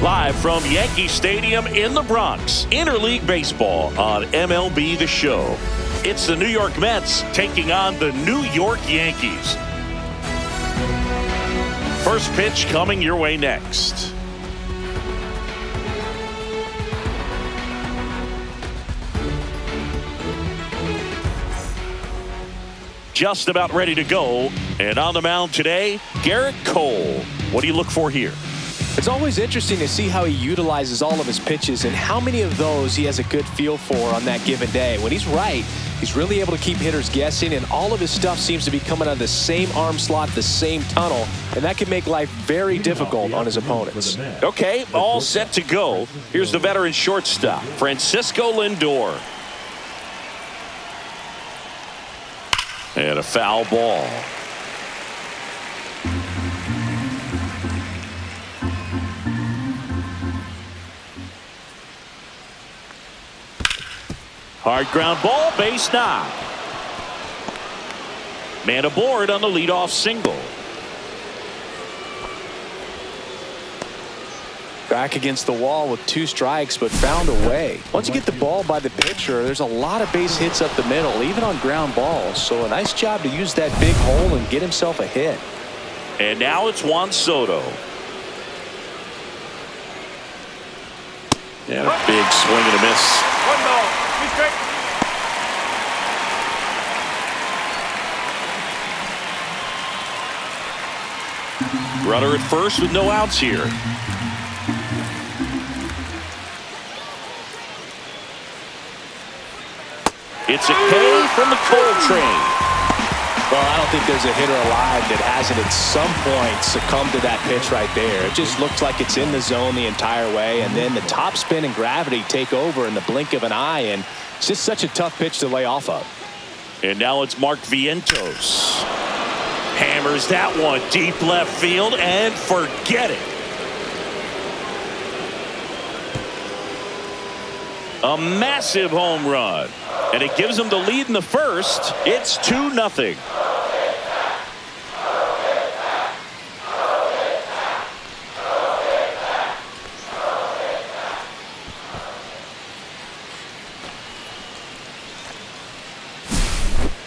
Live from Yankee Stadium in the Bronx, interleague baseball on MLB the Show. It's the New York Mets taking on the New York Yankees. First pitch coming your way next. Just about ready to go. And on the mound today, Garrett Cole. What do you look for here? It's always interesting to see how he utilizes all of his pitches and how many of those he has a good feel for on that given day. When he's right, he's really able to keep hitters guessing, and all of his stuff seems to be coming out of the same arm slot, the same tunnel, and that can make life very difficult on his opponents. Okay, all set to go. Here's the veteran shortstop, Francisco Lindor. And a foul ball. Hard ground ball, base knock. Man aboard on the leadoff single. Back against the wall with 2 strikes, but found a way. Once you get the ball by the pitcher, there's a lot of base hits up the middle, even on ground balls. So a nice job to use that big hole and get himself a hit. And now it's Juan Soto. And a big swing and a miss. 1 ball. 2 strikes. Runner at first with no outs here. It's a K from the Cole train. Well, I don't think there's a hitter alive that hasn't at some point succumbed to that pitch right there. It just looks like it's in the zone the entire way, and then the top spin and gravity take over in the blink of an eye, and it's just such a tough pitch to lay off of. And now it's Mark Vientos. Hammers that one deep left field, and forget it. A massive home run. And it gives them the lead in the first. It's 2-0.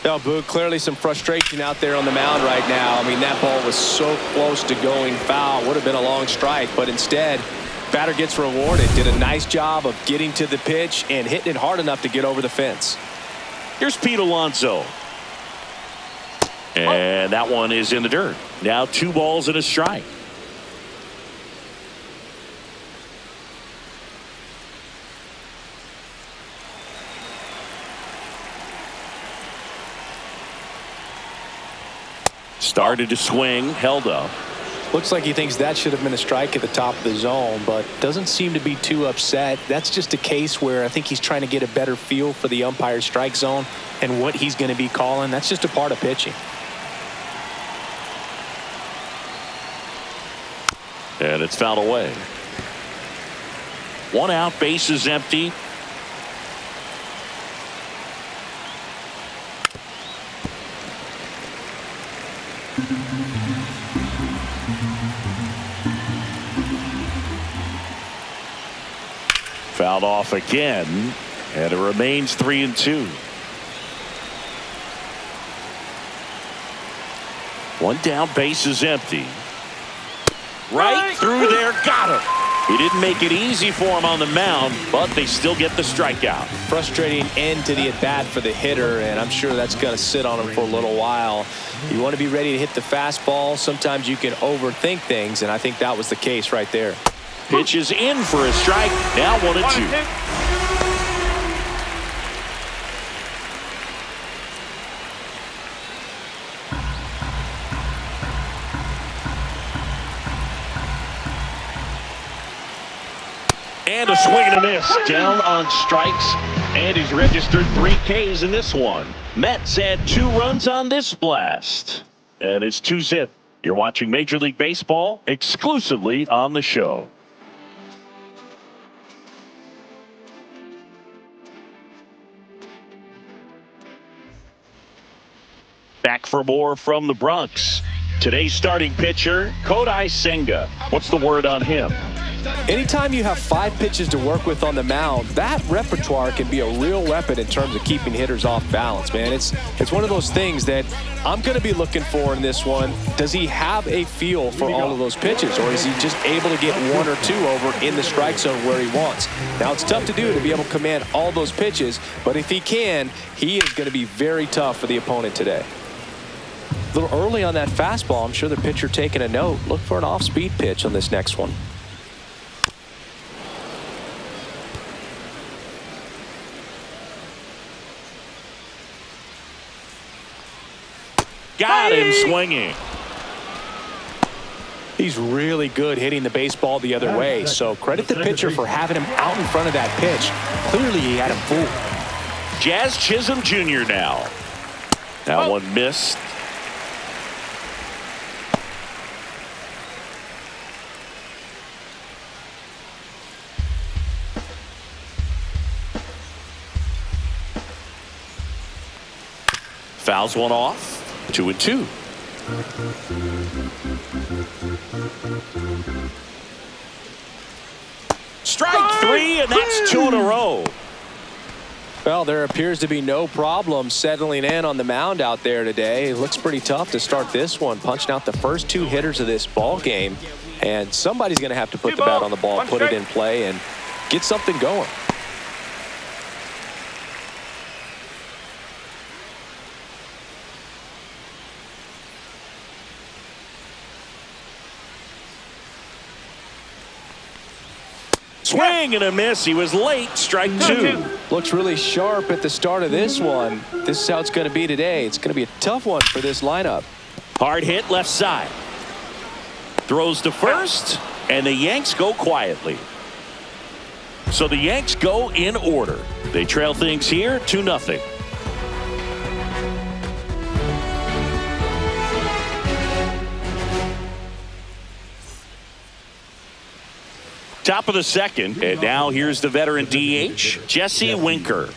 Now, Boog, clearly some frustration out there on the mound right now. I mean, that ball was so close to going foul. Would have been a long strike, but instead, batter gets rewarded. Did a nice job of getting to the pitch and hitting it hard enough to get over the fence. Here's Pete Alonso. And that one is in the dirt. Now 2 balls and a strike. Started to swing, held up. Looks like he thinks that should have been a strike at the top of the zone, but doesn't seem to be too upset. That's just a case where I think he's trying to get a better feel for the umpire's strike zone and what he's going to be calling. That's just a part of pitching. And it's fouled away. 1 out, base is empty. Fouled off again, and it remains 3-2. 1 down, base is empty. Right through there, got him. He didn't make it easy for him on the mound, but they still get the strikeout. Frustrating end to the at-bat for the hitter, and I'm sure that's going to sit on him for a little while. You want to be ready to hit the fastball. Sometimes you can overthink things, and I think that was the case right there. Pitch is in for a strike. Now 1-2. And a swing and a miss. Down on strikes. And he's registered 3 Ks in this one. Mets had 2 runs on this blast. And it's 2-0. You're watching Major League Baseball exclusively on the show. Back for more from the Bronx. Today's starting pitcher, Kodai Senga. What's the word on him? Anytime you have 5 pitches to work with on the mound, that repertoire can be a real weapon in terms of keeping hitters off balance, man. It's one of those things that I'm going to be looking for in this one. Does he have a feel for all of those pitches, or is he just able to get 1 or 2 over in the strike zone where he wants? Now, it's tough to do to be able to command all those pitches, but if he can, he is going to be very tough for the opponent today. A little early on that fastball. I'm sure the pitcher taking a note. Look for an off-speed pitch on this next one. Got him swinging. He's really good hitting the baseball the other way, so credit the pitcher for having him out in front of that pitch. Clearly, he had him fooled. Jazz Chisholm Jr. now. That one missed. Fouls one off. 2-2. Strike 3, and that's 2 in a row. Well, there appears to be no problem settling in on the mound out there today. It looks pretty tough to start this one, punching out the first 2 hitters of this ball game. And somebody's going to have to put the bat on the ball, put it in play, and get something going. Swing and a miss. He was late. Strike 2. Looks really sharp at the start of this one. This is how it's going to be today. It's going to be a tough one for this lineup. Hard hit left side. Throws to first, and the Yanks go quietly. So the Yanks go in order. They trail things here 2-0. Top of the second, and now here's the veteran DH, Jesse Winker.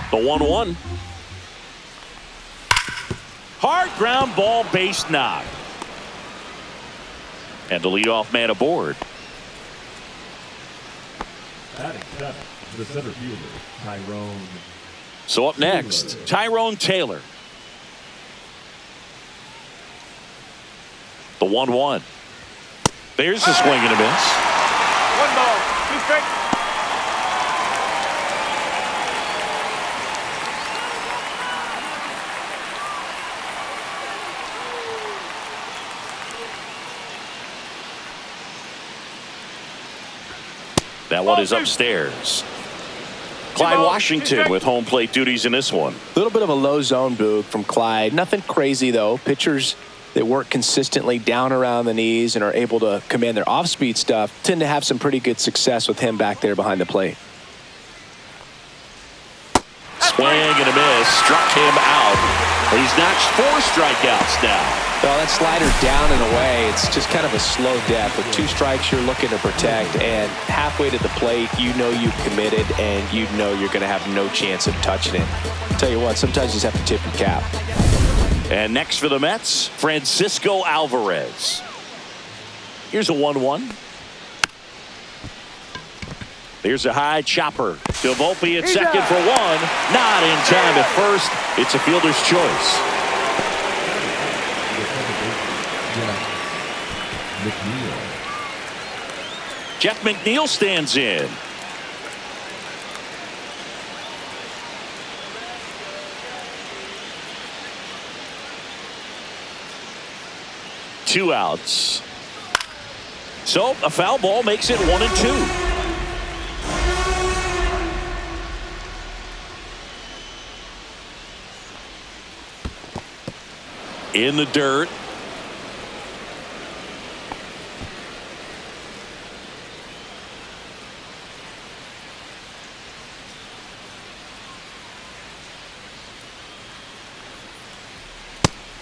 The 1-1. Hard ground ball, base knock. And the leadoff man aboard. The center fielder, Tyrone. So up next, Tyrone Taylor. The 1-1. There's a swing and a miss. 1 ball, 2 strikes. That one is upstairs. Clyde Washington with home plate duties in this one. A little bit of a low zone boog from Clyde. Nothing crazy, though. Pitchers that work consistently down around the knees and are able to command their off-speed stuff tend to have some pretty good success with him back there behind the plate. Swing and a miss. Struck him out. He's notched 4 strikeouts now. Well, that slider's down and away. It's just kind of a slow death. With 2 strikes you're looking to protect, and halfway to the plate, you know you've committed, and you know you're going to have no chance of touching it. I'll tell you what, sometimes you just have to tip your cap. And next for the Mets, Francisco Alvarez. Here's a 1-1. There's a high chopper to Volpe at second for 1. Not in time at first. It's a fielder's choice. Jeff McNeil stands in. Two outs. So a foul ball makes it 1-2. In the dirt.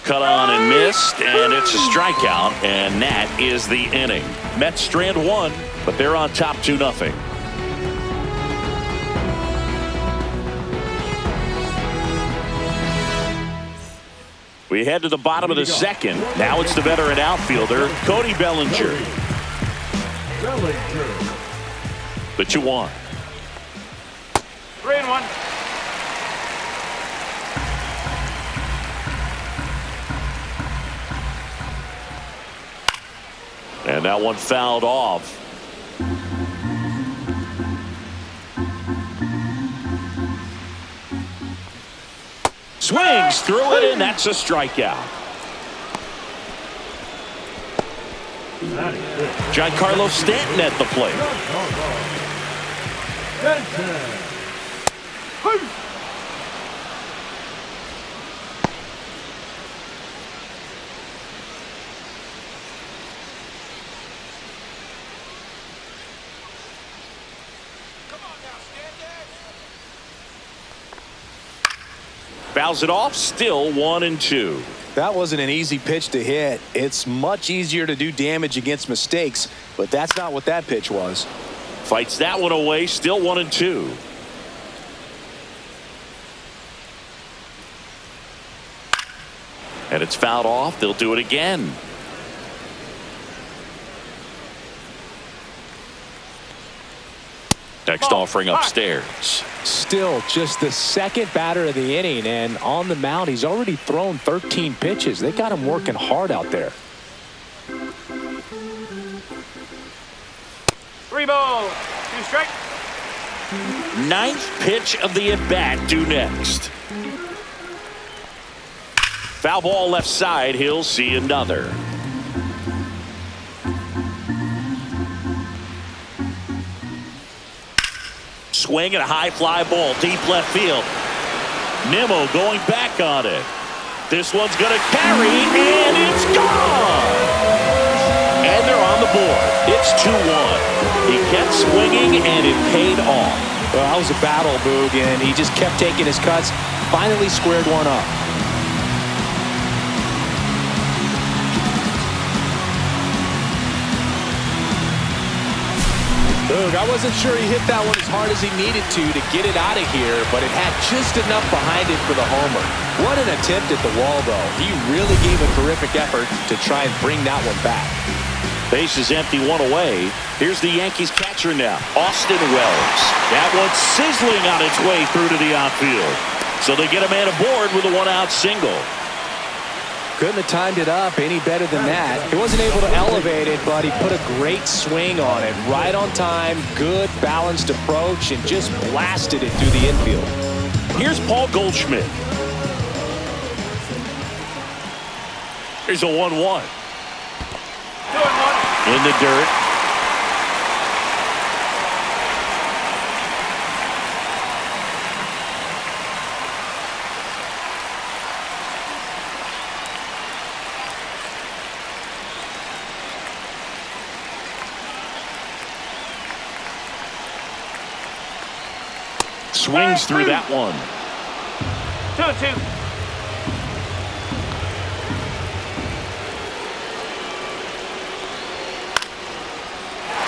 Cut on and missed, and it's a strikeout, and that is the inning. Mets strand 1, but they're on top 2-0. We head to the bottom of the second. Now it's the veteran outfielder, Cody Bellinger. The 2-1. 3-1. And that one fouled off. Swings through it, and that's a strikeout. Giancarlo Stanton at the plate. Fouls it off, still 1-2. That wasn't an easy pitch to hit. It's much easier to do damage against mistakes, but that's not what that pitch was. Fights that one away, still 1-2. And it's fouled off. They'll do it again. Next offering upstairs. Still just the second batter of the inning, and on the mound he's already thrown 13 pitches. They got him working hard out there. 3 balls, 2 strikes. Ninth pitch of the at-bat due next. Foul ball left side. He'll see another. Swing and a high fly ball deep left field. Nimmo going back on it. This one's going to carry, and it's gone. And they're on the board. It's 2-1. He kept swinging, and it paid off. Well, that was a battle, Boog, and he just kept taking his cuts. Finally squared one up. Boog, I wasn't sure he hit that one as hard as he needed to get it out of here, but it had just enough behind it for the homer. What an attempt at the wall, though. He really gave a terrific effort to try and bring that one back. Base is empty, one away. Here's the Yankees catcher now, Austin Wells. That one's sizzling on its way through to the outfield. So they get a man aboard with a one-out single. Couldn't have timed it up any better than that. He wasn't able to elevate it, but he put a great swing on it. Right on time, good balanced approach, and just blasted it through the infield. Here's Paul Goldschmidt. Here's a 1-1. 2-1. In the dirt. Swings through that one. 2-2.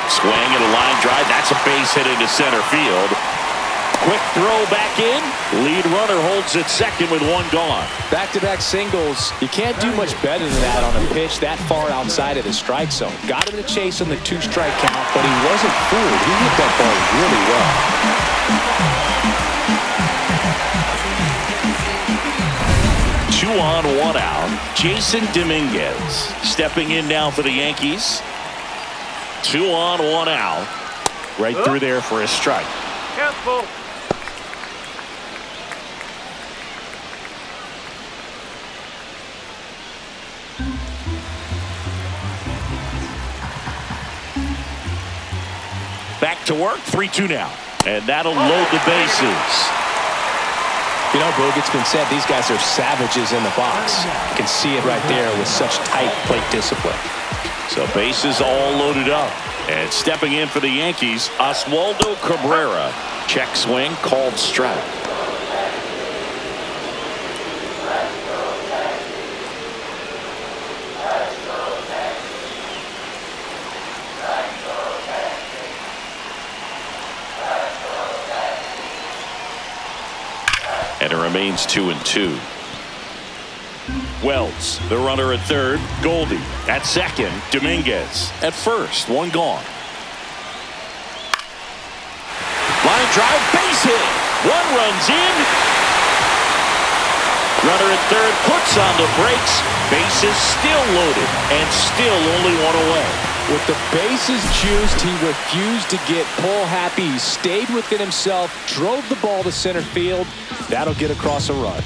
Swing and a line drive. That's a base hit into center field. Quick throw back in. Lead runner holds at second with one gone. Back-to-back singles. You can't do much better than that on a pitch that far outside of the strike zone. Got him to chase on the 2-strike count, but he wasn't fooled. He hit that ball really well. 2 on, 1 out. Jason Dominguez stepping in now for the Yankees. 2 on, 1 out. Right through there for a strike. Careful. Back to work, 3-2 now. And that'll load the bases. You know, Boog, it's been said these guys are savages in the box. You can see it right there with such tight plate discipline. So bases all loaded up. And stepping in for the Yankees, Oswaldo Cabrera. Check swing, called strike. And it remains 2-2. Wells, the runner at third. Goldie at second. Dominguez at first. One gone. Line drive, base hit. One runs in. Runner at third puts on the brakes. Bases still loaded and still only one away. With the bases juiced, he refused to get pull happy. He stayed within himself, drove the ball to center field. That'll get across a run.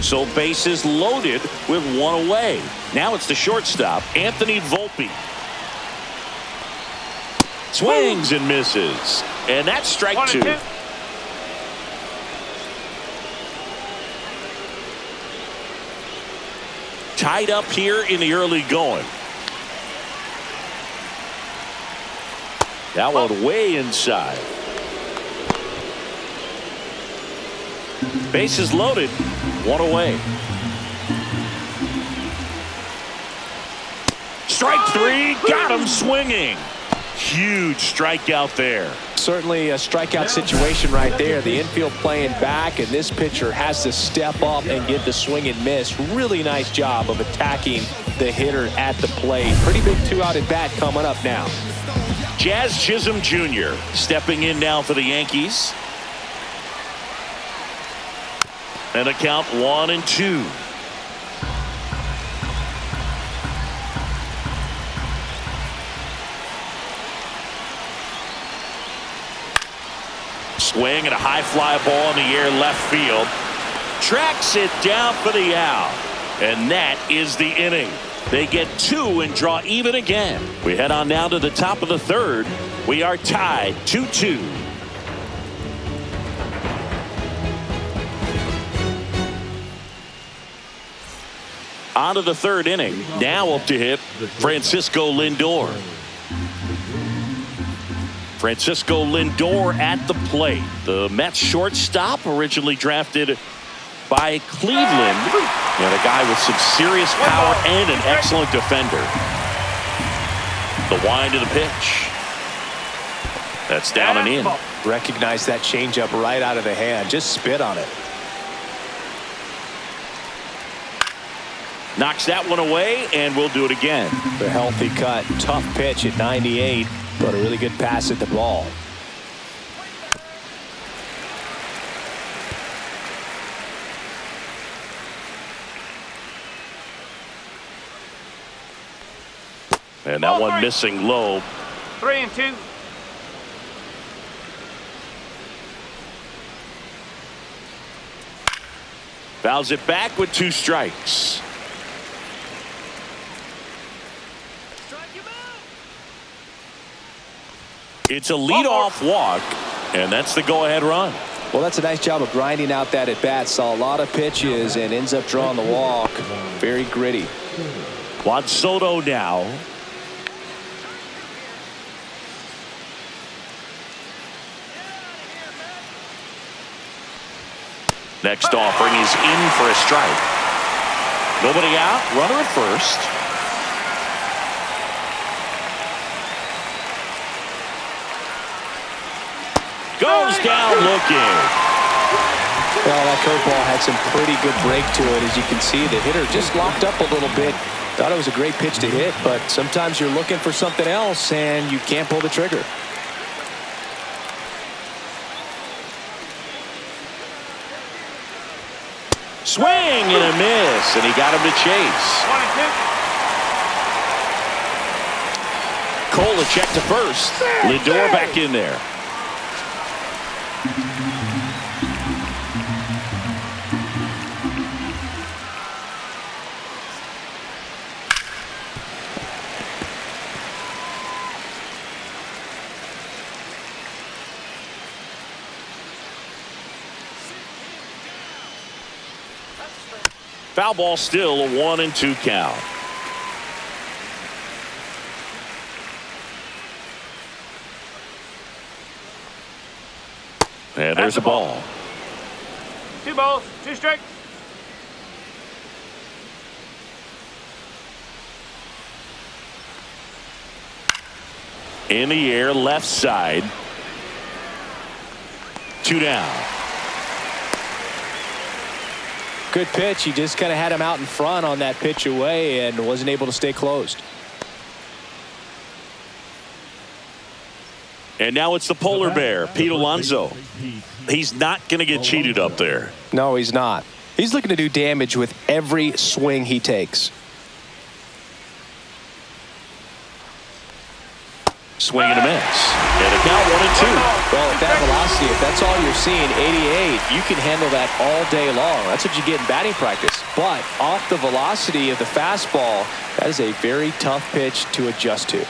So bases loaded with one away. Now it's the shortstop, Anthony Volpe. Swings and misses. And that's strike 2. 1-2. Tied up here in the early going. That one way inside. Bases loaded. One away. Strike 3. Got him swinging. Huge strikeout there. Certainly a strikeout situation right there. The infield playing back, and this pitcher has to step up and get the swing and miss. Really nice job of attacking the hitter at the plate. Pretty big 2-out at bat coming up now. Jazz Chisholm Jr. stepping in now for the Yankees. And a count 1-2. Swing and a high fly ball in the air left field. Tracks it down for the out. And that is the inning. They get 2 and draw even again. We head on now to the top of the third. We are tied 2-2. On to the third inning. Now up to hit Francisco Lindor. Francisco Lindor at the plate. The Mets shortstop, originally drafted by Cleveland. And a guy with some serious power and an excellent defender. The wind of the pitch. That's down and in. Recognize that changeup right out of the hand. Just spit on it. Knocks that one away, and we'll do it again. The healthy cut. Tough pitch at 98, but a really good pass at the ball. And that one missing low. 3-2. Fouls it back with 2 strikes. It's a leadoff walk, and that's the go-ahead run. Well, that's a nice job of grinding out that at-bat. Saw a lot of pitches and ends up drawing the walk. Very gritty. Juan Soto now. Next offering is in for a strike. Nobody out. Runner at first. Goes down looking. Well, that curveball had some pretty good break to it. As you can see, the hitter just locked up a little bit. Thought it was a great pitch to hit, but sometimes you're looking for something else and you can't pull the trigger. Swing and a miss, and he got him to chase. 1-2. Cole a check to first. Lindor back in there. Foul ball, still a 1-2 count. And there's a ball. 2 balls, 2 strikes. In the air, left side. 2 down. Good pitch. He just kind of had him out in front on that pitch away and wasn't able to stay closed. And now it's the polar bear, Pete Alonso. He's not going to get cheated up there. No, he's not. He's looking to do damage with every swing he takes. Swing and a miss. And a count 1-2. Well, at that velocity, if that's all you're seeing, 88, you can handle that all day long. That's what you get in batting practice. But off the velocity of the fastball, that is a very tough pitch to adjust to.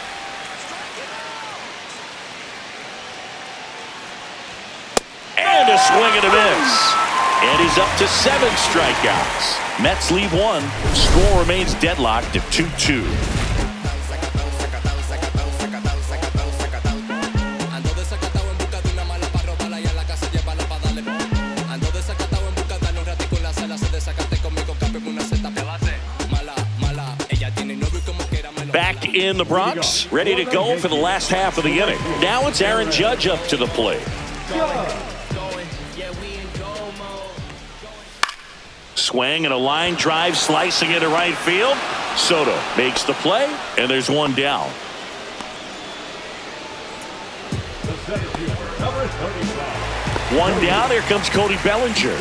And a swing and a miss. And he's up to 7 strikeouts. Mets leave 1. Score remains deadlocked at 2-2. Back in the Bronx, ready to go for the last half of the inning. Now it's Aaron Judge up to the plate. Swing and a line drive slicing into right field. Soto makes the play, and there's one down. One down. Here comes Cody Bellinger.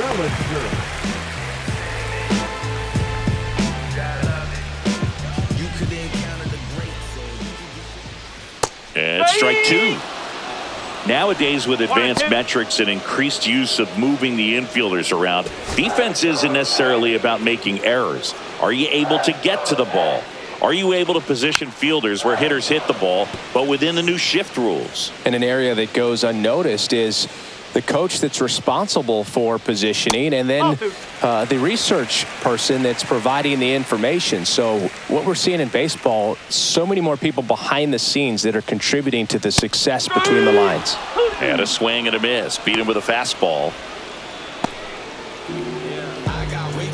And strike 2. Nowadays, with advanced metrics and increased use of moving the infielders around, defense isn't necessarily about making errors. Are you able to get to the ball? Are you able to position fielders where hitters hit the ball, but within the new shift rules? And an area that goes unnoticed is the coach that's responsible for positioning, and then the research person that's providing the information. So what we're seeing in baseball, so many more people behind the scenes that are contributing to the success between the lines. And a swing and a miss. Beat him with a fastball.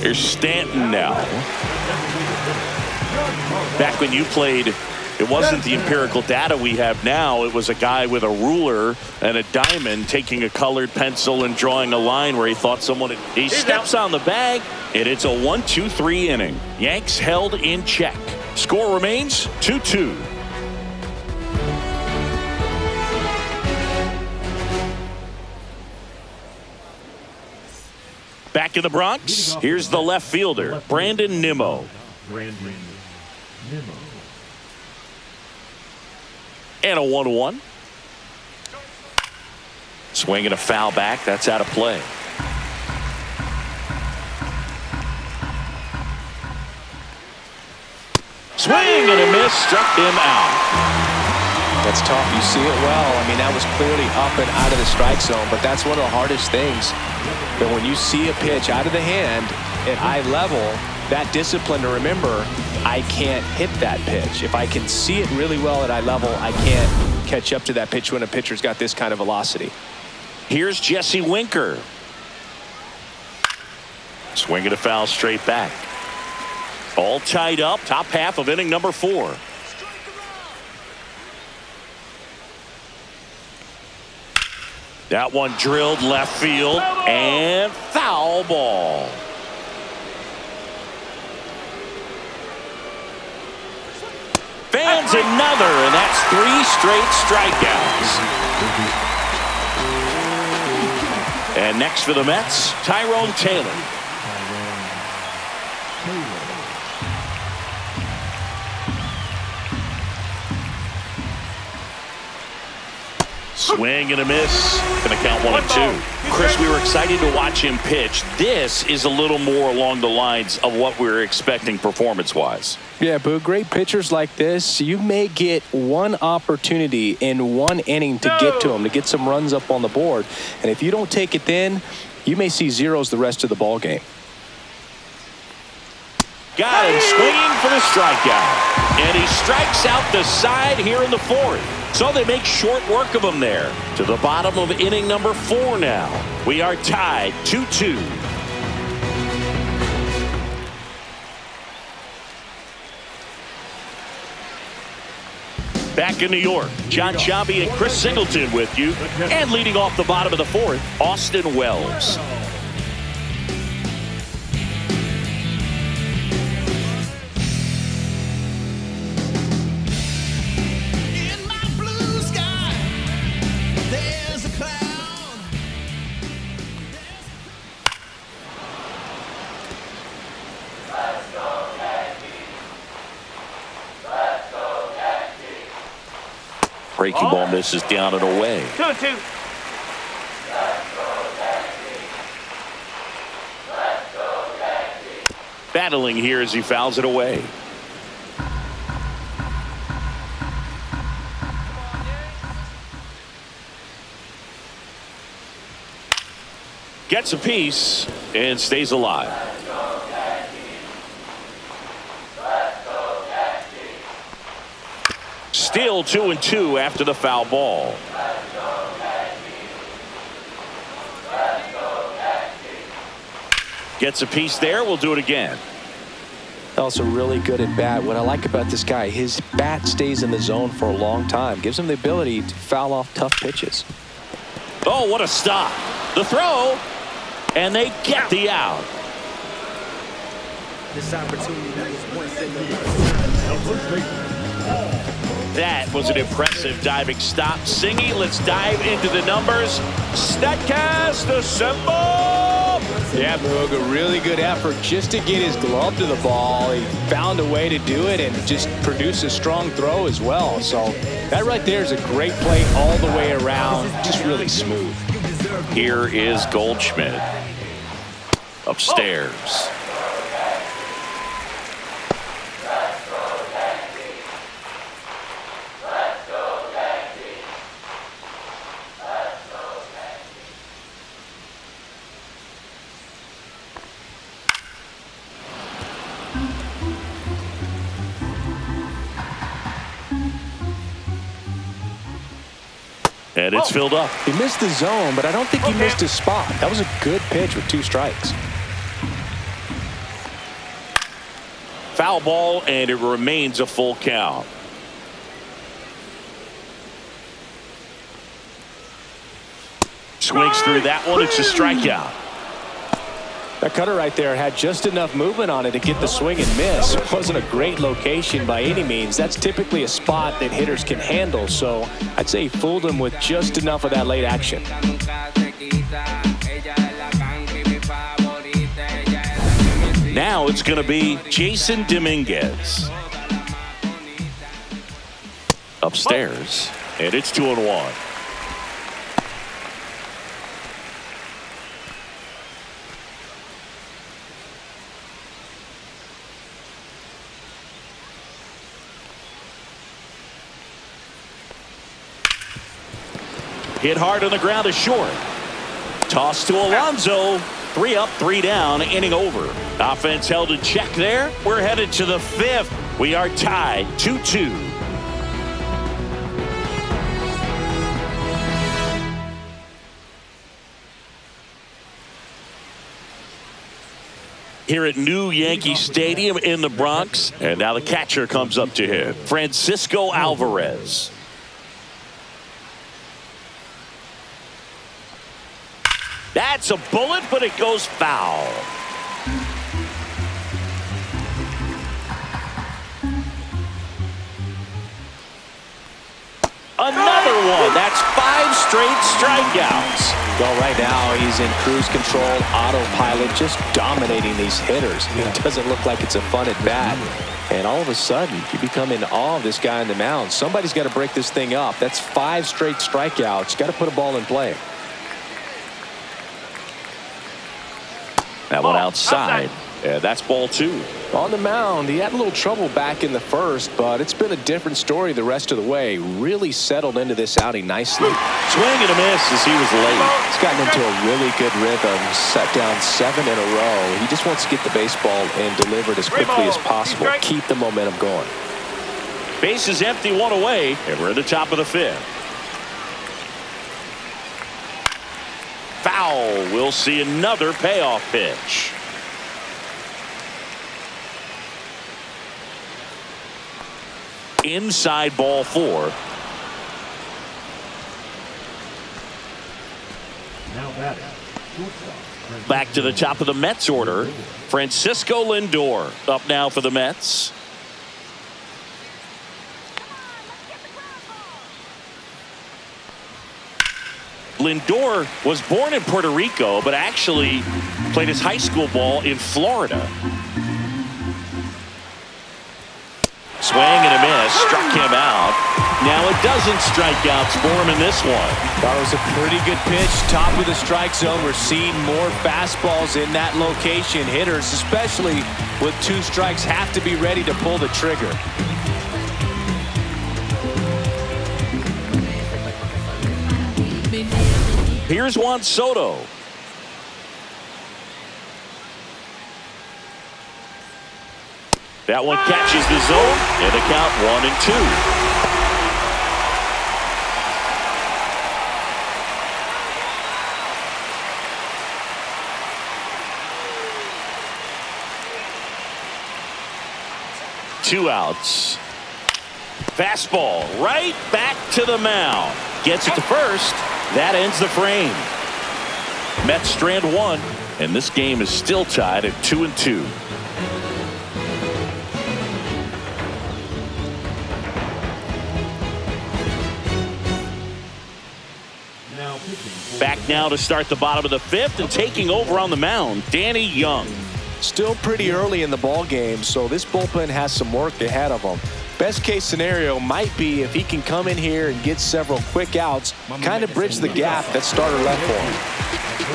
Here's Stanton now. Back when you played, it wasn't the empirical data we have now. It was a guy with a ruler and a diamond taking a colored pencil and drawing a line where he thought someone had. He steps on the bag, and it's a 1-2-3 inning. Yanks held in check. Score remains 2-2. Back in the Bronx, here's the left fielder, Brandon Nimmo. And a 1-1. Swing and a foul back. That's out of play. Swing and a miss. Struck him out. That's tough. You see it well. I mean, that was clearly up and out of the strike zone, but that's one of the hardest things. But when you see a pitch out of the hand at eye level, that discipline to remember, I can't hit that pitch. If I can see it really well at eye level, I can't catch up to that pitch when a pitcher's got this kind of velocity. Here's Jesse Winker. Swing and a foul straight back. All tied up. Top half of inning number 4. That one drilled left field and foul ball. Fans another, and that's 3 straight strikeouts. And next for the Mets, Tyrone Taylor. Swing and a miss. Gonna count 1-2. Chris, we were excited to watch him pitch. This is a little more along the lines of what we were expecting performance-wise. Yeah, Boo, great pitchers like this, you may get one opportunity in one inning to get to them, to get some runs up on the board. And if you don't take it then, you may see zeros the rest of the ball game. Got him swinging for the strikeout. And he strikes out the side here in the 4th. So they make short work of him there. To the bottom of inning number 4 now. We are tied 2-2. Back in New York, John Sciambi and Chris Singleton with you. And leading off the bottom of the 4th, Austin Wells. breaking ball misses down and away. 2-2. Battling here as he fouls it away. Gets a piece and stays alive. Still 2-2 after the foul ball. Gets a piece there. We'll do it again. Also really good at bat. What I like about this guy, his bat stays in the zone for a long time. Gives him the ability to foul off tough pitches. Oh, what a stop. The throw. And they get the out. This opportunity was once in the That was an impressive diving stop. Singy, let's dive into the numbers. Statcast assemble. Yeah, Boog, a really good effort just to get his glove to the ball. He found a way to do it and just produce a strong throw as well. So that right there is a great play all the way around. Just really smooth. Here is Goldschmidt. Upstairs. And it's filled up. He missed the zone, but I don't think he missed his spot. That was a good pitch with 2 strikes. Foul ball, and it remains a full count. Swings through that one. It's a strikeout. That cutter right there had just enough movement on it to get the swing and miss. It wasn't a great location by any means. That's typically a spot that hitters can handle. So I'd say he fooled him with just enough of that late action. Now it's going to be Jason Dominguez. Upstairs, and it's 2-1. Hit hard on the ground is short. Toss to Alonso. 3 up, 3 down, inning over. Offense held in check there. We're headed to the 5th. We are tied 2-2. Here at New Yankee Stadium in the Bronx. And now the catcher comes up to him. Francisco Alvarez. That's a bullet, but it goes foul. Another one. That's 5 straight strikeouts. Well, right now he's in cruise control, autopilot, just dominating these hitters. It doesn't look like it's a fun at bat. And all of a sudden, you become in awe of this guy on the mound. Somebody's got to break this thing up. That's 5 straight strikeouts. Got to put a ball in play. That one outside. Yeah, that's ball 2. On the mound, he had a little trouble back in the first, but it's been a different story the rest of the way. Really settled into this outing nicely. Swing and a miss as he was late. He's gotten into a really good rhythm. Set down 7 in a row. He just wants to get the baseball and deliver it as quickly as possible. Keep the momentum going. Base is empty, 1 away, and we're at the top of the 5th. Foul. We'll see another payoff pitch. Inside ball 4. Now batting. Back to the top of the Mets order. Francisco Lindor up now for the Mets. Lindor was born in Puerto Rico, but actually played his high school ball in Florida. Swing swing and a miss. Struck him out. Now a dozen strikeouts for him in this one. That was a pretty good pitch. Top of the strike zone. We're seeing more fastballs in that location. Hitters, especially with 2 strikes, have to be ready to pull the trigger. Here's Juan Soto. That one catches the zone, and the count 1-2. 2 outs. Fastball right back to the mound. Gets it to first. That ends the frame. Mets strand 1, and this game is still tied at 2-2. Back now to start the bottom of the 5th, and taking over on the mound, Danny Young. Still pretty early in the ball game, so this bullpen has some work ahead of them. Best case scenario might be if he can come in here and get several quick outs, kind of bridge the gap that starter left for him.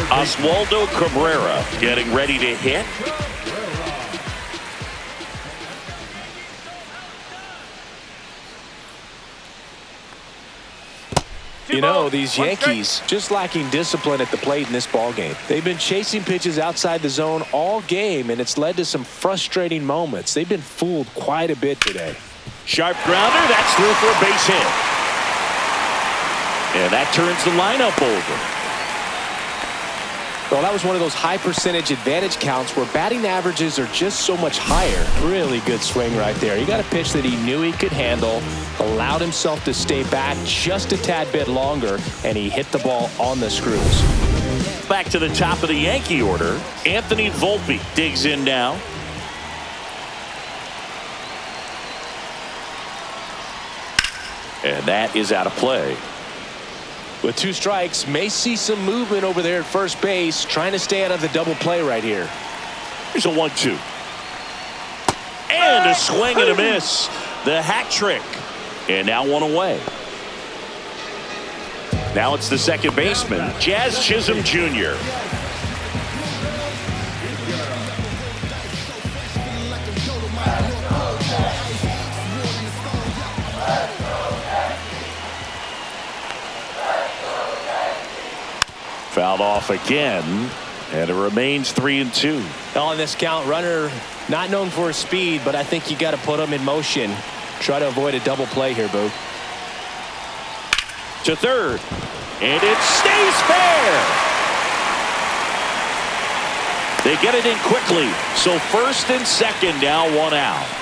Oswaldo Cabrera getting ready to hit. You know, these Yankees just lacking discipline at the plate in this ball game. They've been chasing pitches outside the zone all game, and it's led to some frustrating moments. They've been fooled quite a bit today. Sharp grounder, that's through for a base hit. And that turns the lineup over. Well, that was one of those high percentage advantage counts where batting averages are just so much higher. Really good swing right there. He got a pitch that he knew he could handle, allowed himself to stay back just a tad bit longer, and he hit the ball on the screws. Back to the top of the Yankee order. Anthony Volpe digs in now. And that is out of play. With 2 strikes, may see some movement over there at first base, trying to stay out of the double play right here. Here's a 1-2. And a swing and a miss. The hat trick. And now 1 away. Now it's the second baseman, Jazz Chisholm Jr. Fouled off again, and it remains 3-2. On this count, runner not known for his speed, but I think you got to put him in motion. Try to avoid a double play here, Boo. To third, and it stays fair. They get it in quickly, so first and second now 1 out.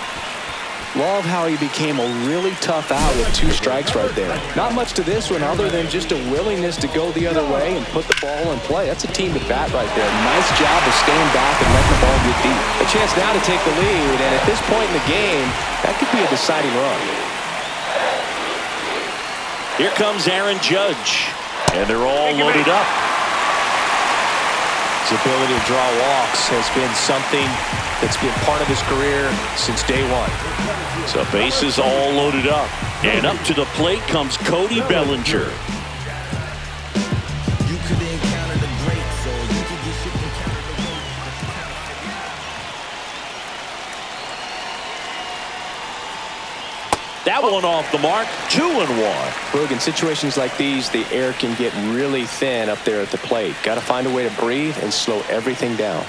Love how he became a really tough out with 2 strikes right there. Not much to this one other than just a willingness to go the other way and put the ball in play. That's a team at bat right there. Nice job of staying back and letting the ball get deep. A chance now to take the lead, and at this point in the game, that could be a deciding run. Here comes Aaron Judge, and they're all loaded up. His ability to draw walks has been something that's been part of his career since day 1. So bases all loaded up. And up to the plate comes Cody Bellinger. That one off the mark, 2-1. Boog, in situations like these, the air can get really thin up there at the plate. Got to find a way to breathe and slow everything down.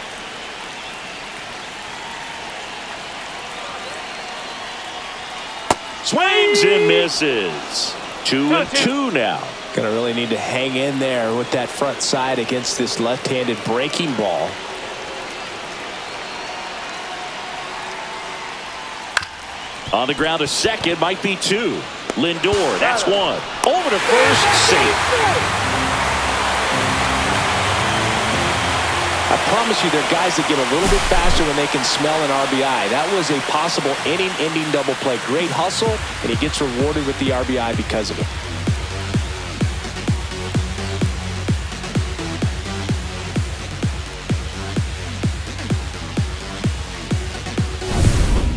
Swings and misses. 2-2 now. Gonna really need to hang in there with that front side against this left-handed breaking ball. On the ground to second, might be 2. Lindor, that's 1. Over to first, safe. I promise you, there are guys that get a little bit faster when they can smell an RBI. That was a possible inning-ending double play. Great hustle, and he gets rewarded with the RBI because of it.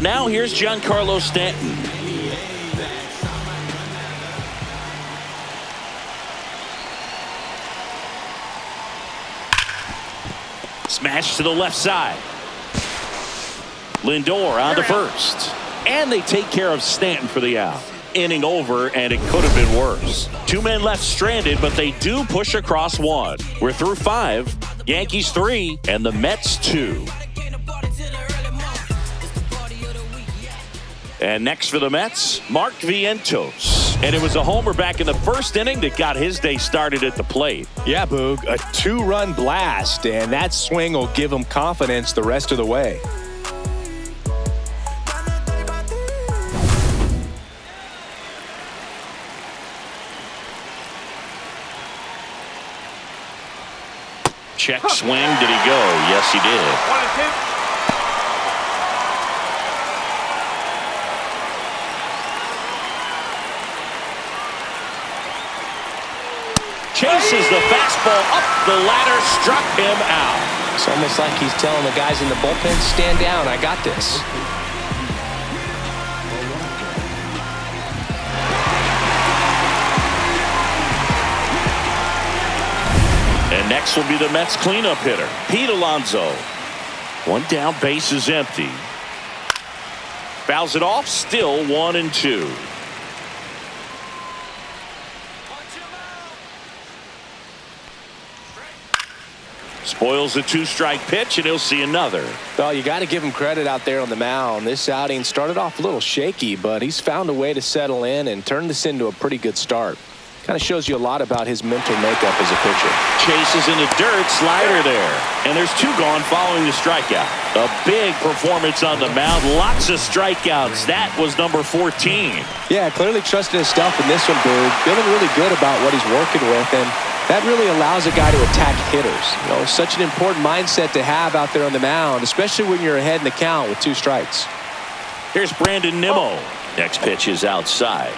Now here's Giancarlo Stanton. Smash to the left side. Lindor on to first. And they take care of Stanton for the out. Inning over, and it could have been worse. 2 men left stranded, but they do push across 1. We're through 5. Yankees 3 and the Mets 2. And next for the Mets, Mark Vientos. And it was a homer back in the first inning that got his day started at the plate. Yeah, Boog, a 2-run blast, and that swing will give him confidence the rest of the way. Check swing. Did he go? Yes, he did. 1-2. Chases the fastball up the ladder, struck him out. It's almost like he's telling the guys in the bullpen, stand down, I got this. And next will be the Mets cleanup hitter, Pete Alonso. 1 down, base is empty. Fouls it off, still 1-2. Spoils the 2-strike pitch, and he'll see another. Well, you got to give him credit out there on the mound. This outing started off a little shaky, but he's found a way to settle in and turn this into a pretty good start. Kind of shows you a lot about his mental makeup as a pitcher. Chases in the dirt, slider there. And there's 2 gone following the strikeout. A big performance on the mound, lots of strikeouts. That was number 14. Yeah, clearly trusting his stuff in this one, Boog. Feeling really good about what he's working with, and that really allows a guy to attack hitters. You know, such an important mindset to have out there on the mound, especially when you're ahead in the count with 2 strikes. Here's Brandon Nimmo. Next pitch is outside.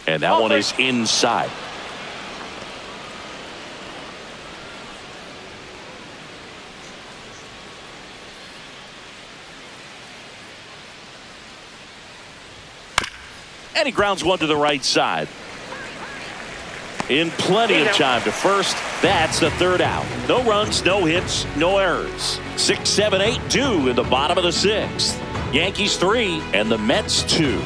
And that one is inside. And he grounds 1 to the right side. In plenty of time to first. That's the 3rd out. No runs, no hits, no errors. 6, 7, 8 due in the bottom of the 6th. Yankees 3 and the Mets 2.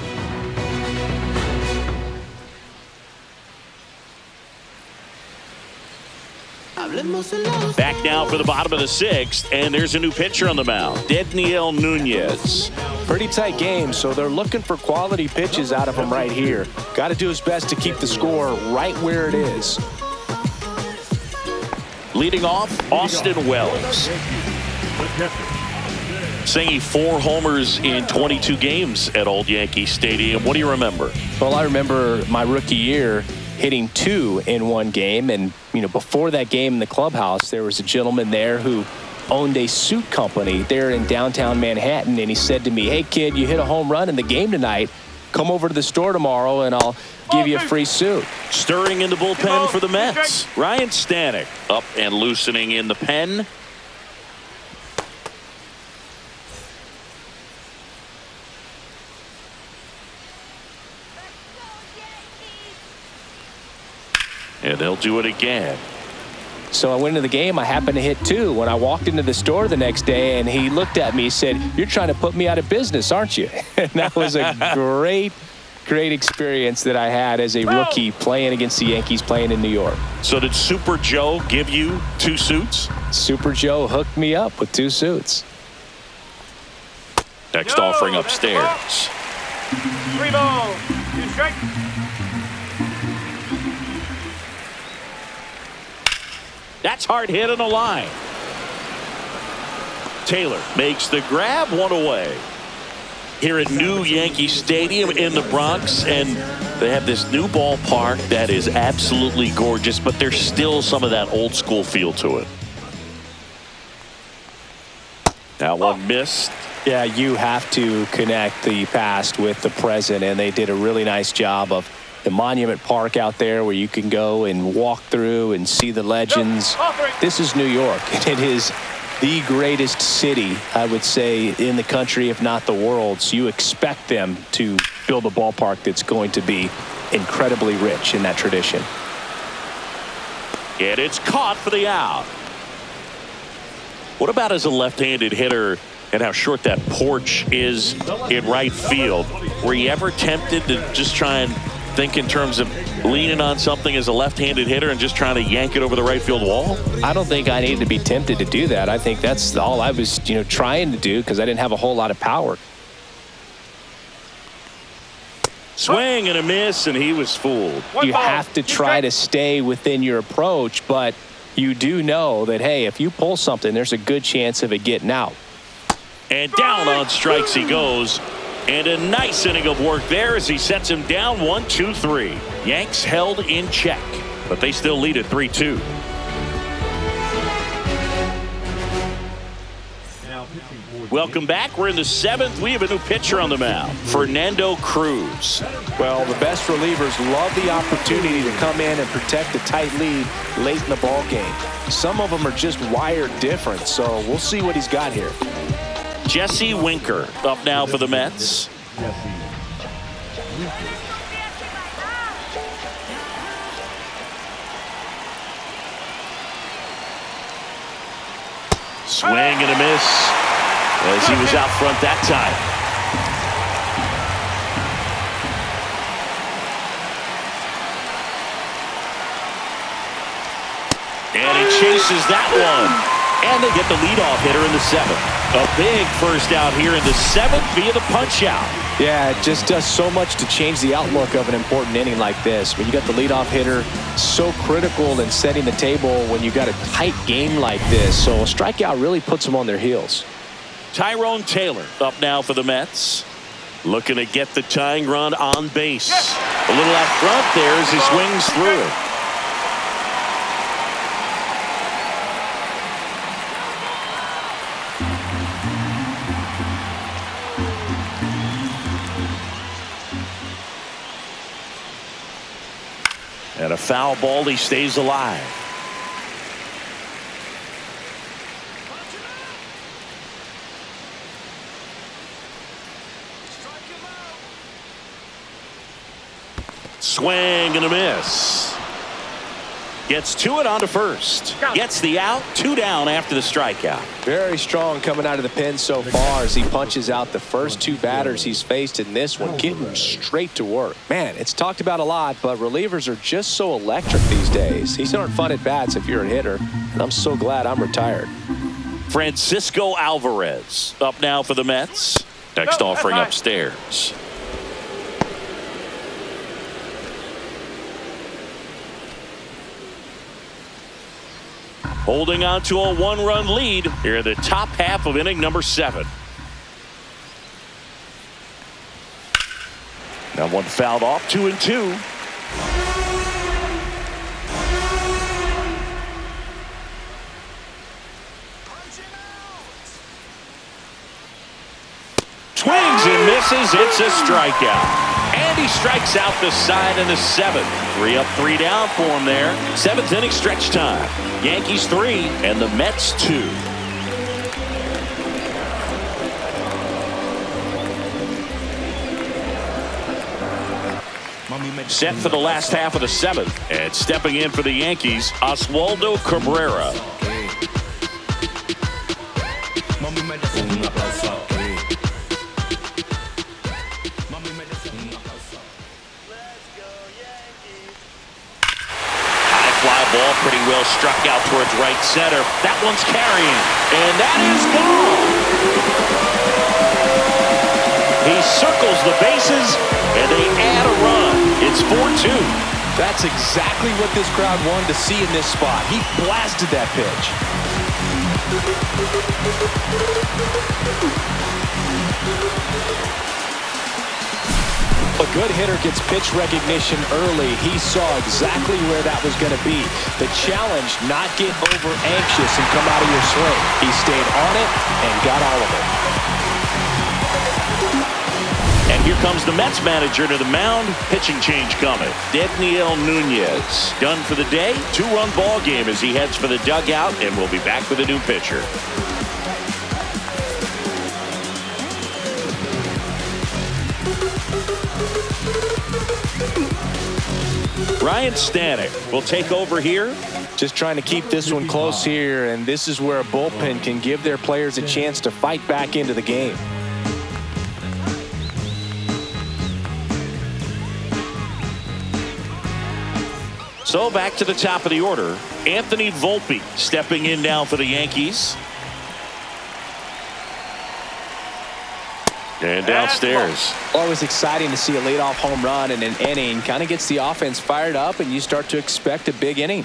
Back now for the bottom of the 6th, and there's a new pitcher on the mound, Dedniel Nunez. Pretty tight game, so they're looking for quality pitches out of him right here. Got to do his best to keep the score right where it is. Leading off, Austin Wells. Singing 4 homers in 22 games at Old Yankee Stadium. What do you remember? Well, I remember my rookie year hitting 2 in 1 game, and before that game in the clubhouse, there was a gentleman there who owned a suit company there in downtown Manhattan, and he said to me, "Hey kid, you hit a home run in the game tonight. Come over to the store tomorrow and I'll give you a free suit." Stirring in the bullpen for the Mets, Ryan Stanek up and loosening in the pen. And they'll do it again. So I went into the game. I happened to hit 2 when I walked into the store the next day, and he looked at me and said, "You're trying to put me out of business, aren't you?" And that was a great experience that I had as a rookie playing against the Yankees, playing in New York. So did Super Joe give you 2 suits? Super Joe hooked me up with 2 suits. Next offering upstairs. 3 balls, 2 strikes. That's hard hit on the line. Taylor makes the grab, 1 away. Here at New Yankee Stadium in the Bronx, and they have this new ballpark that is absolutely gorgeous, but there's still some of that old school feel to it. That one missed. Yeah, you have to connect the past with the present, and they did a really nice job of the Monument Park out there where you can go and walk through and see the legends. This is New York, and it is the greatest city, I would say, in the country, if not the world. So you expect them to build a ballpark that's going to be incredibly rich in that tradition. And it's caught for the out. What about as a left-handed hitter and how short that porch is in right field? Were you ever tempted to just try and think in terms of leaning on something as a left-handed hitter and just trying to yank it over the right field wall? I don't think I need to be tempted to do that. I think that's all I was, trying to do because I didn't have a whole lot of power. Swing and a miss, and he was fooled. You have to try to stay within your approach, but you do know that, hey, if you pull something, there's a good chance of it getting out. And down on strikes he goes. And a nice inning of work there as he sets him down 1-2-3. Yanks held in check, but they still lead at 3-2. Welcome back. We're in the 7th. We have a new pitcher on the mound, Fernando Cruz. Well, the best relievers love the opportunity to come in and protect a tight lead late in the ball game. Some of them are just wired different, so we'll see what he's got here. Jesse Winker up now for the Mets. Swing and a miss as he was out front that time. And he chases that one. And they get the leadoff hitter in the 7th. A big first out here in the 7th via the punch out. Yeah, it just does so much to change the outlook of an important inning like this. When you got the leadoff hitter, so critical in setting the table when you got a tight game like this. So a strikeout really puts them on their heels. Tyrone Taylor up now for the Mets. Looking to get the tying run on base. A little out front there as he swings through it. And a foul ball, he stays alive. Swing and a miss. Gets to it onto first. Gets the out. 2 down after the strikeout. Very strong coming out of the pen so far as he punches out the first 2 batters he's faced in this one, getting straight to work. Man, it's talked about a lot, but relievers are just so electric these days. These aren't fun at bats if you're a hitter, and I'm so glad I'm retired. Francisco Alvarez up now for the Mets. Next offering upstairs. Holding on to a 1-run lead here in the top half of inning number 7. Now one fouled off, 2-2. Swings and misses. It's a strikeout. And he strikes out the side in the 7th. 3 up, 3 down for him there. 7th inning stretch time. Yankees 3 and the Mets 2. Set for the last half of the 7th. And stepping in for the Yankees, Oswaldo Cabrera. Ball pretty well struck out towards right center. That one's carrying, and that is gone. He circles the bases, and they add a run. It's 4-2. That's exactly what this crowd wanted to see in this spot. He blasted that pitch. A good hitter gets pitch recognition early. He saw exactly where that was going to be. The challenge, not get over anxious and come out of your swing. He stayed on it and got all of it. And here comes the Mets manager to the mound. Pitching change coming. Daniel Nunez done for the day. 2-run ball game as he heads for the dugout, and we'll be back with a new pitcher. Ryan Stanek will take over here. Just trying to keep this one close here, and this is where a bullpen can give their players a chance to fight back into the game. So back to the top of the order. Anthony Volpe stepping in now for the Yankees. And downstairs. Always exciting to see a leadoff home run in an inning. Kind of gets the offense fired up, and you start to expect a big inning.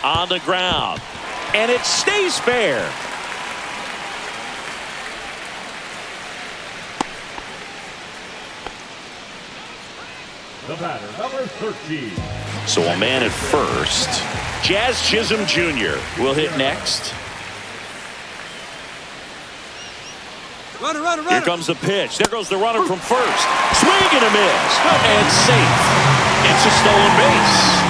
On the ground. And it stays fair. The batter, number 13. So a man at first. Jazz Chisholm Jr. will hit next. Runner. Here comes the pitch. There goes the runner from first. Swing and a miss. And safe. It's a stolen base.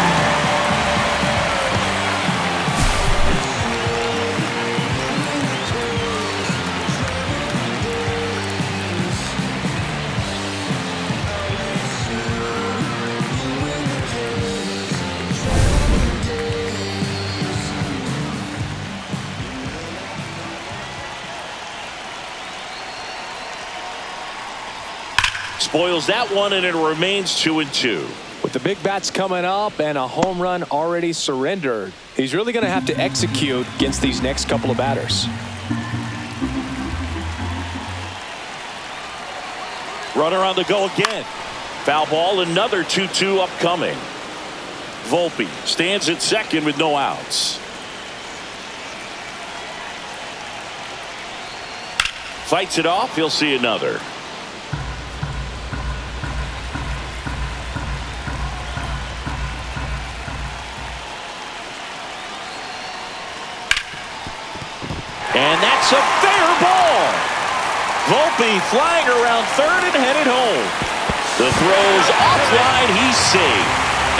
Spoils that one, and it remains 2-2. With the big bats coming up and a home run already surrendered, he's really going to have to execute against these next couple of batters. Runner on the go again. Foul ball, another 2-2 upcoming. Volpe stands at second with no outs. Fights it off. He'll see another. And that's a fair ball. Volpe flying around third and headed home. The throw's offline. He's safe.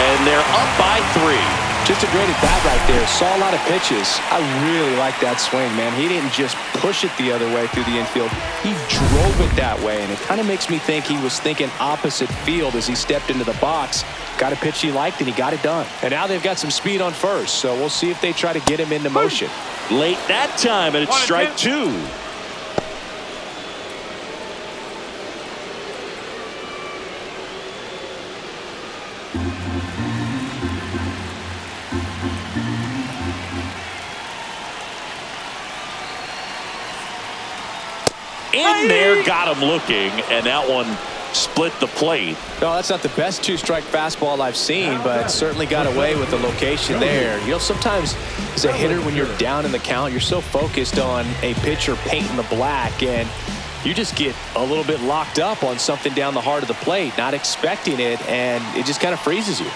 And they're up by 3. Just a great at bat right there. Saw a lot of pitches. I really like that swing, man. He didn't just push it the other way through the infield. He drove it that way, and it kind of makes me think he was thinking opposite field as he stepped into the box. Got a pitch he liked, and he got it done. And now they've got some speed on first, so we'll see if they try to get him into motion. Late that time, and it's strike 2. In there, got him looking, and that one split the plate. No, that's not the best 2-strike fastball I've seen, but certainly got away with the location there. You know, sometimes as a hitter, when you're down in the count, you're so focused on a pitcher painting the black, and you just get a little bit locked up on something down the heart of the plate, not expecting it, and it just kind of freezes you.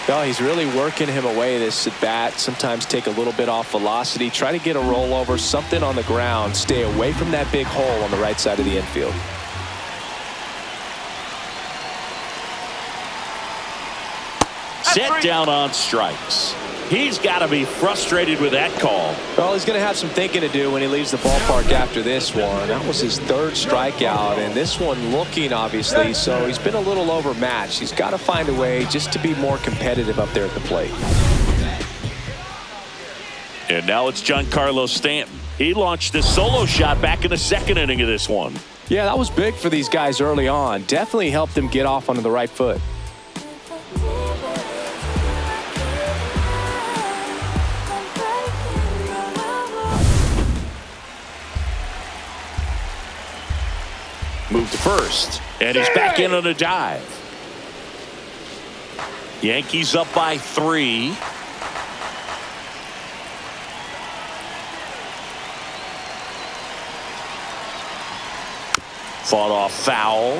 No, he's really working him away this at bat. Sometimes take a little bit off velocity. Try to get a rollover, something on the ground. Stay away from that big hole on the right side of the infield. Set down on strikes. He's got to be frustrated with that call. Well, he's going to have some thinking to do when he leaves the ballpark after this one. That was his 3rd strikeout, and this one looking, obviously, so he's been a little overmatched. He's got to find a way just to be more competitive up there at the plate. And now it's Giancarlo Stanton. He launched a solo shot back in the 2nd inning of this one. Yeah, that was big for these guys early on. Definitely helped them get off onto the right foot. Move to first, and he's back in on a dive. Yankees up by 3. Fought off foul.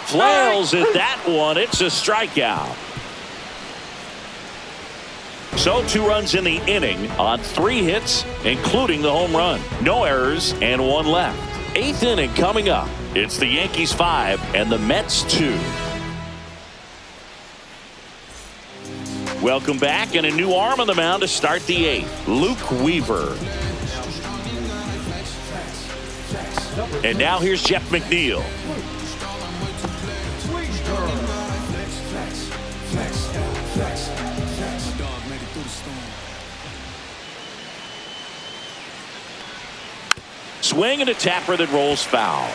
Flails at that one. It's a strikeout. So 2 runs in the inning on 3 hits, including the home run. No errors and 1 left. 8th inning coming up. It's the Yankees 5 and the Mets 2. Welcome back, and a new arm on the mound to start the 8th. Luke Weaver. And now here's Jeff McNeil. Swing and a tapper that rolls foul.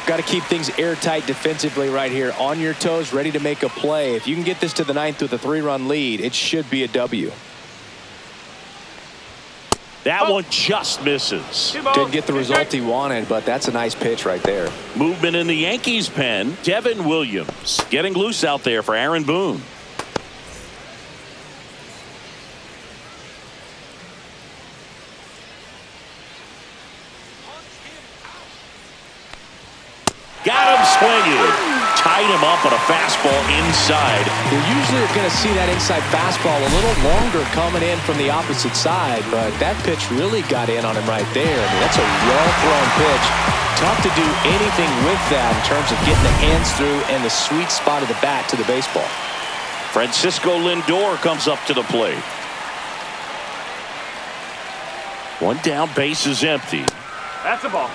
Got to keep things airtight defensively right here. On your toes, ready to make a play. If you can get this to the 9th with a 3-run lead, it should be a W. That one just misses. Didn't get the result he wanted, but that's a nice pitch right there. Movement in the Yankees pen. Devin Williams getting loose out there for Aaron Boone. Got him swinging. Tied him up on a fastball inside. You usually are going to see that inside fastball a little longer coming in from the opposite side, but that pitch really got in on him right there. I mean, that's a well-thrown pitch. Tough to do anything with that in terms of getting the hands through and the sweet spot of the bat to the baseball. Francisco Lindor comes up to the plate. 1 down, base is empty. That's a ball.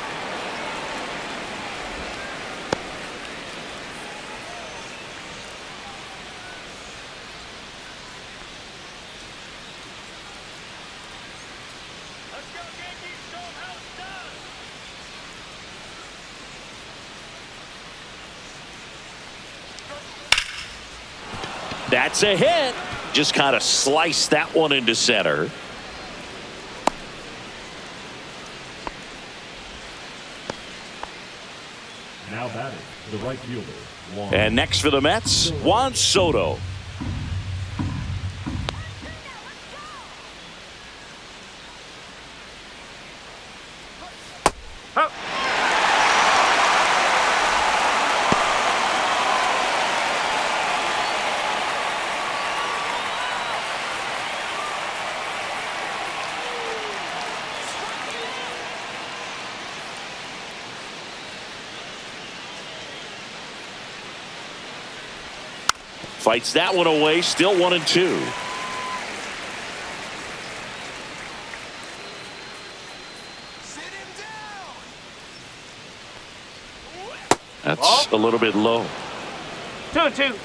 That's a hit. Just kind of sliced that one into center. Now batting, the right fielder, Juan. And next for the Mets, Juan Soto. Fights that one away, still 1-2. That's a little bit low. 2-2.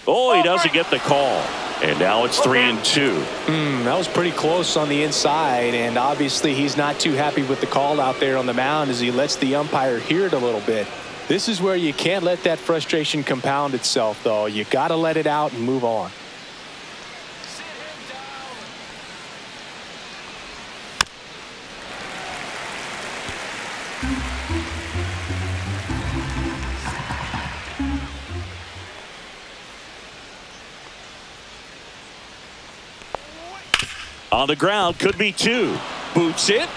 Oh, he doesn't get the call. And now it's 3-2. That was pretty close on the inside, and obviously he's not too happy with the call out there on the mound as he lets the umpire hear it a little bit. This is where you can't let that frustration compound itself, though. You got to let it out and move on. On the ground, could be 2. Boots it.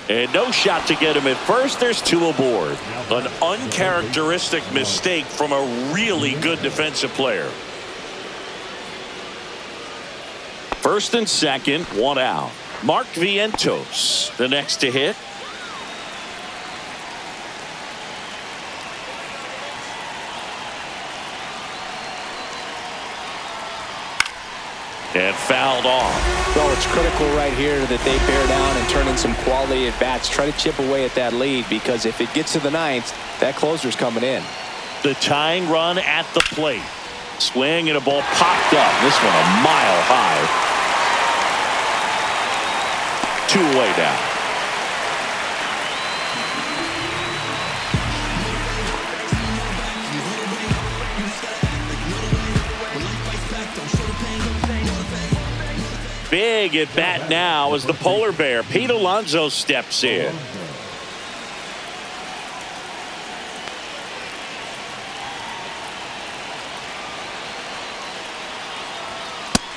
And no shot to get him at first. There's 2 aboard. An uncharacteristic mistake from a really good defensive player. First and second, 1 out. Mark Vientos, the next to hit. And fouled off. Well, it's critical right here that they bear down and turn in some quality at bats. Try to chip away at that lead, because if it gets to the 9th, that closer's coming in. The tying run at the plate. Swing and a ball popped up. This one a mile high. 2 away now. big at bat now as the polar bear, Pete Alonso, steps in.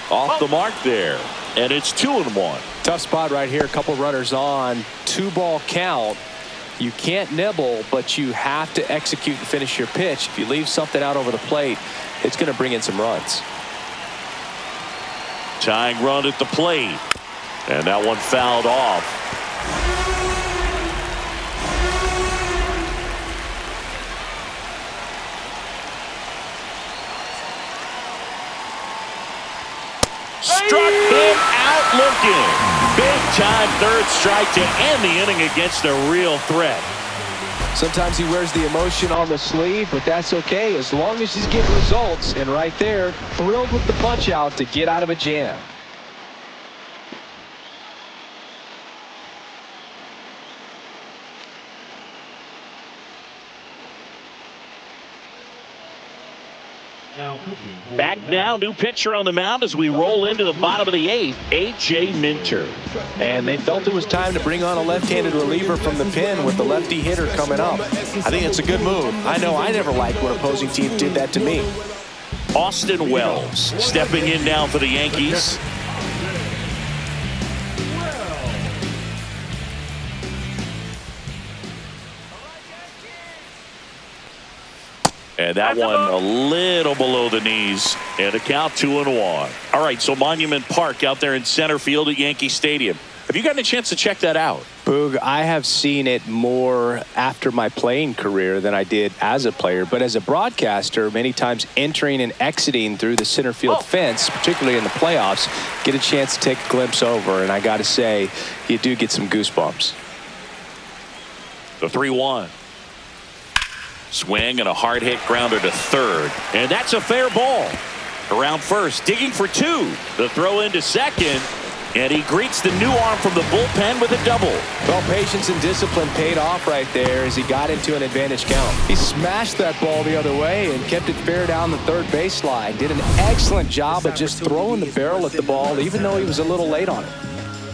Off the mark there, and it's 2-1. Tough spot right here. A couple runners on. 2-ball count. You can't nibble, but you have to execute and finish your pitch. If you leave something out over the plate, it's going to bring in some runs. Tying run at the plate, and that one fouled off. Struck him out looking. Big time third strike to end the inning against a real threat. Sometimes he wears the emotion on the sleeve, but that's okay as long as he's getting results. And right there, thrilled with the punch out to get out of a jam. Back now, new pitcher on the mound as we roll into the bottom of the 8th, A.J. Minter. And they felt it was time to bring on a left-handed reliever from the pen with the lefty hitter coming up. I think it's a good move. I know I never liked when opposing teams did that to me. Austin Wells stepping in now for the Yankees. And that one a little below the knees, and a count 2-1. All right, so Monument Park out there in center field at Yankee Stadium. Have you gotten a chance to check that out? Boog, I have seen it more after my playing career than I did as a player. But as a broadcaster, many times entering and exiting through the center field fence, particularly in the playoffs, get a chance to take a glimpse over. And I got to say, you do get some goosebumps. The 3-1. Swing and a hard hit grounder to third. And that's a fair ball. Around first, digging for 2. The throw into second. And he greets the new arm from the bullpen with a double. Well, patience and discipline paid off right there as he got into an advantage count. He smashed that ball the other way and kept it fair down the third baseline. Did an excellent job of just throwing the barrel at the ball, even though he was a little late on it.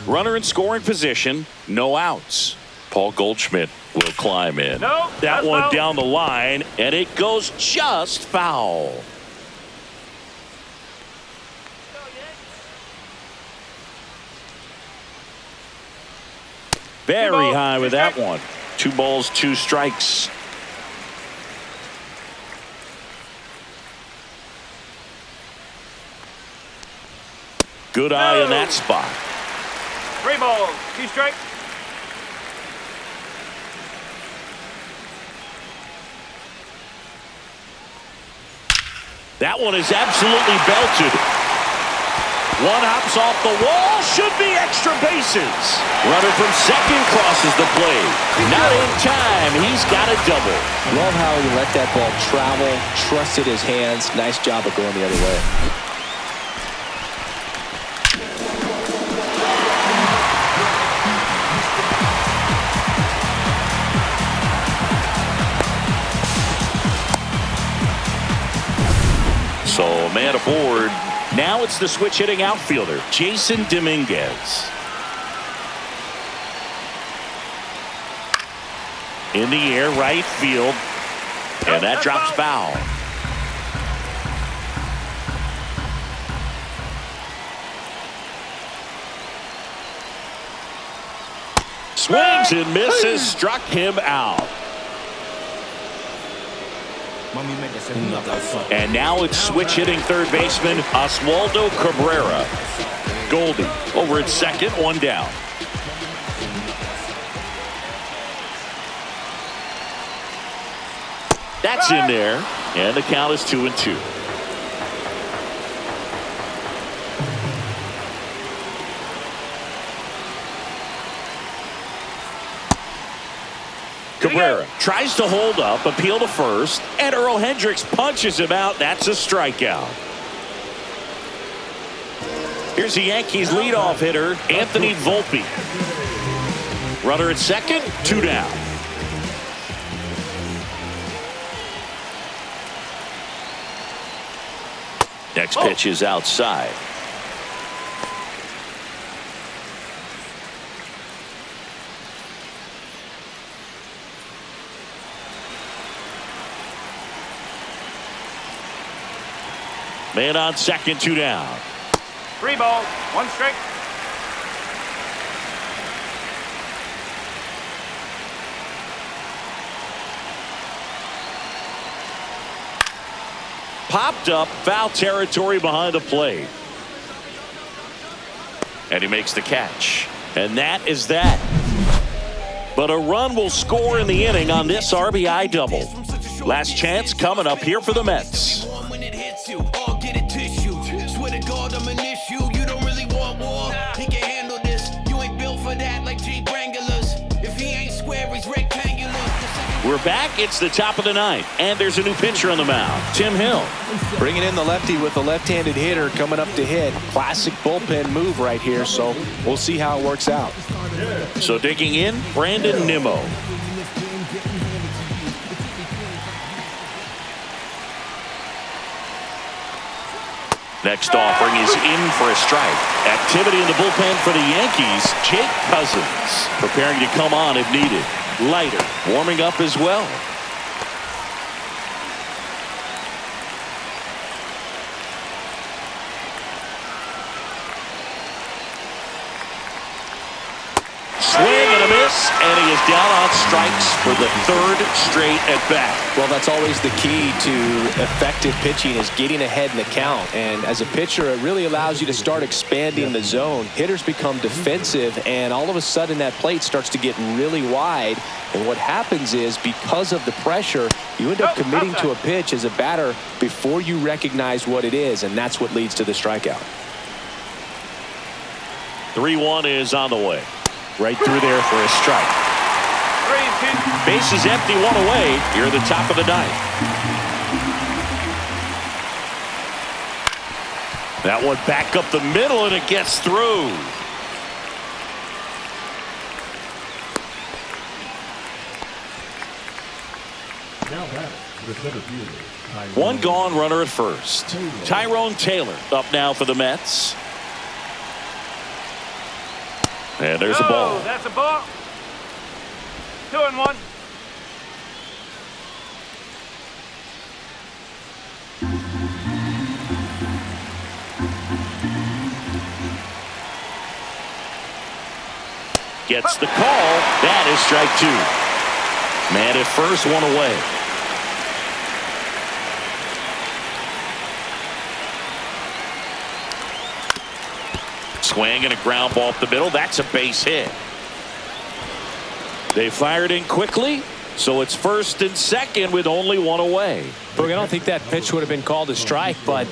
Runner in scoring position, no outs. Paul Goldschmidt will climb in. No, that one foul. down the line, and it goes just foul. Very high with that one. 2 balls, 2 strikes. Good eye in that spot. 3 balls, 2 strikes. That one is absolutely belted. One hops off the wall, should be extra bases. Runner from second crosses the plate. Not in time, he's got a double. Love how he let that ball travel, trusted his hands. Nice job of going the other way. So man aboard. Now it's the switch hitting outfielder, Jason Dominguez. In the air, right field. And that drops foul. Swings and misses, struck him out. And now it's switch hitting third baseman Oswaldo Cabrera. Goldie over at second, 1 down. That's in there, and the count is 2-2. Cabrera tries to hold up, appeal to first, and Earl Hendricks punches him out. That's a strikeout. Here's the Yankees leadoff hitter, Anthony Volpe. Runner at second, 2 down. Next pitch is outside. Man on second, 2 down. 3 balls, 1 strike. Popped up, foul territory behind the plate. And he makes the catch. And that is that. But a run will score in the inning on this RBI double. Last chance coming up here for the Mets. We're back. It's the top of the ninth, and there's a new pitcher on the mound, Tim Hill. Bringing in the lefty with the left-handed hitter coming up to hit. Classic bullpen move right here, so we'll see how it works out. So digging in, Brandon Nimmo. Next offering is in for a strike. Activity in the bullpen for the Yankees. Jake Cousins preparing to come on if needed. Leiter warming up as well. Swing and a miss, and he is down on strikes for the 3rd straight at bat. Well, that's always the key to effective pitching, is getting ahead in the count. And as a pitcher, it really allows you to start expanding the zone. Hitters become defensive, and all of a sudden that plate starts to get really wide. And what happens is, because of the pressure, you end up committing to a pitch as a batter before you recognize what it is, and that's what leads to the strikeout. 3-1 is on the way. Right through there for a strike. 3-2. Bases empty, 1 away. Here at the top of the ninth. That one back up the middle, and it gets through. Now back, the center fielder. One gone, runner at first. Tyrone Taylor up now for the Mets. And there's a ball. That's a ball. 2-1. Gets the call. That is strike 2. Man at first, 1 away. Swing and a ground ball up the middle. That's a base hit. They fired in quickly, so it's 1st and 2nd with only 1 away. Look, I don't think that pitch would have been called a strike, but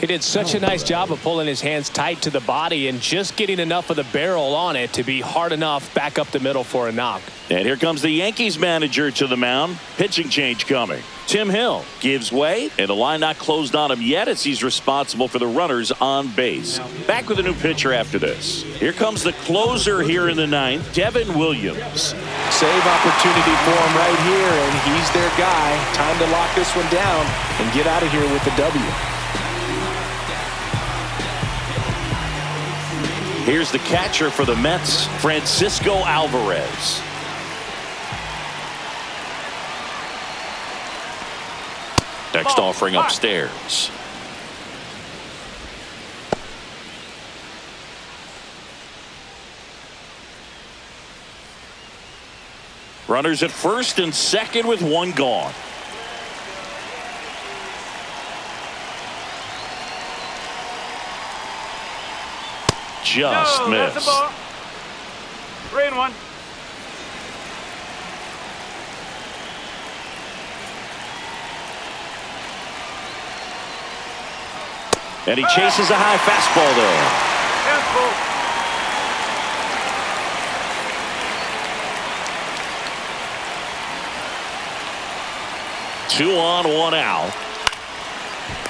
he did such a nice job of pulling his hands tight to the body and just getting enough of the barrel on it to be hard enough back up the middle for a knock. And here comes the Yankees manager to the mound. Pitching change coming. Tim Hill gives way, and the line not closed on him yet as he's responsible for the runners on base. Back with a new pitcher after this. Here comes the closer here in the ninth, Devin Williams. Save opportunity for him right here, and he's their guy. Time to lock this one down and get out of here with the W. Here's the catcher for the Mets, Francisco Alvarez. Next offering upstairs. Runners at 1st and 2nd with 1 gone. Just missed. That's a ball. 3-1. And he chases a high fastball there. Fastball. 2 on, 1 out.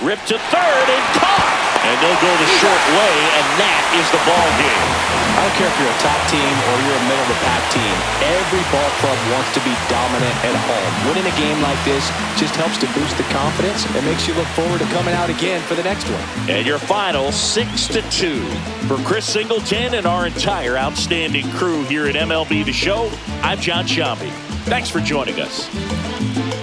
Ripped to 3rd and caught. And they'll go the short way, and that is the ball game. I don't care if you're a top team or you're a middle-of-the-pack team. Every ball club wants to be dominant at home. Winning a game like this just helps to boost the confidence and makes you look forward to coming out again for the next one. And your final 6-2. For Chris Singleton and our entire outstanding crew here at MLB The Show, I'm John Shambi. Thanks for joining us.